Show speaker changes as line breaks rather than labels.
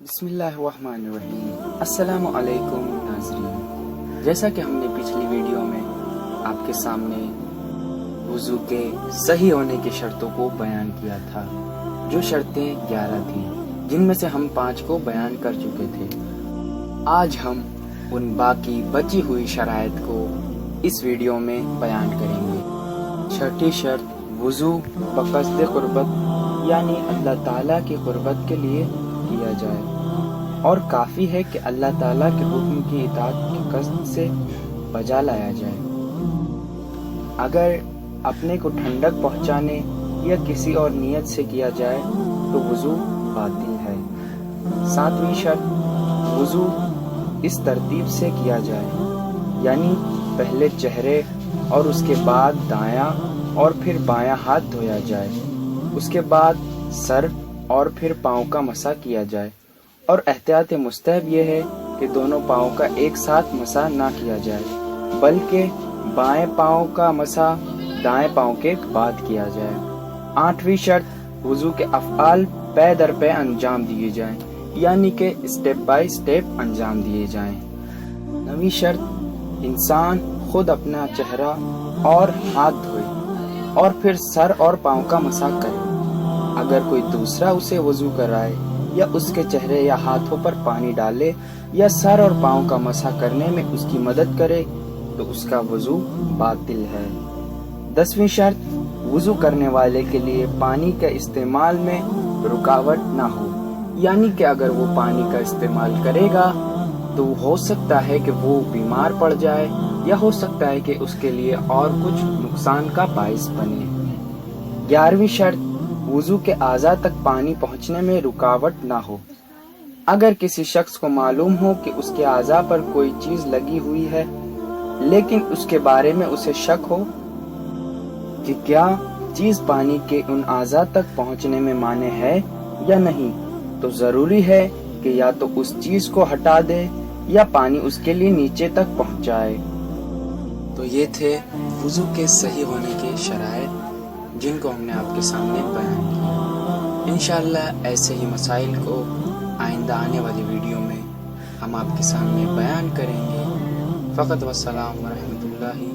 بسم اللہ الرحمن الرحیم۔ السلام علیکم ناظرین، جیسا کہ ہم نے پچھلی ویڈیو میں آپ کے سامنے وضو کے صحیح ہونے کی شرطوں کو بیان کیا تھا، جو شرطیں 11 تھیں، جن میں سے ہم 5 کو بیان کر چکے تھے۔ آج ہم ان باقی بچی ہوئی شرائط کو اس ویڈیو میں بیان کریں گے۔ چھٹی شرط، وضو بقصد قربت، یعنی اللہ تعالیٰ کی قربت کے لیے کیا جائے، اور کافی ہے کہ اللہ تعالیٰ کے حکم کی اطاعت کی قصد سے بجا لایا جائے۔ اگر اپنے کو ٹھنڈک پہنچانے یا کسی اور نیت سے کیا جائے تو وضو باطل ہے۔ 7ویں شرط، وضو اس ترتیب سے کیا جائے، یعنی پہلے چہرے اور اس کے بعد دایاں اور پھر بایاں ہاتھ دھویا جائے، اس کے بعد سر اور پھر پاؤں کا مسح کیا جائے، اور احتیاط مستحب یہ ہے کہ دونوں پاؤں کا ایک ساتھ مسح نہ کیا جائے، بلکہ بائیں پاؤں کا مسح دائیں پاؤں کے بعد کیا جائے۔ 8ویں شرط، وضو کے افعال پے در پے انجام دیے جائیں، یعنی کہ اسٹیپ بائی اسٹیپ انجام دیے جائیں۔ 9ویں شرط، انسان خود اپنا چہرہ اور ہاتھ دھوئے اور پھر سر اور پاؤں کا مسح کرے۔ اگر کوئی دوسرا اسے وضو کرائے یا اس کے چہرے یا ہاتھوں پر پانی ڈالے یا سر اور پاؤں کا مسح کرنے میں اس کی مدد کرے تو اس کا وضو باطل ہے۔ 10ویں شرط، وضو کرنے والے کے لیے پانی کے استعمال میں رکاوٹ نہ ہو، یعنی کہ اگر وہ پانی کا استعمال کرے گا تو ہو سکتا ہے کہ وہ بیمار پڑ جائے، یا ہو سکتا ہے کہ اس کے لیے اور کچھ نقصان کا باعث بنے۔ 11ویں شرط، وضو کے اعضاء تک پانی پہنچنے میں رکاوٹ نہ ہو۔ اگر کسی شخص کو معلوم ہو کہ اس کے اعضاء پر کوئی چیز لگی ہوئی ہے، لیکن اس کے بارے میں اسے شک ہو کہ کیا چیز پانی کے ان اعضاء تک پہنچنے میں مانع ہے یا نہیں، تو ضروری ہے کہ یا تو اس چیز کو ہٹا دے یا پانی اس کے لیے نیچے تک پہنچائے۔ تو یہ تھے وضو کے صحیح ہونے کے شرائط، جن کو ہم نے آپ کے سامنے بیان کیا۔ انشاءاللہ ایسے ہی مسائل کو آئندہ آنے والی ویڈیو میں ہم آپ کے سامنے بیان کریں گے۔ فقط والسلام ورحمۃ اللہ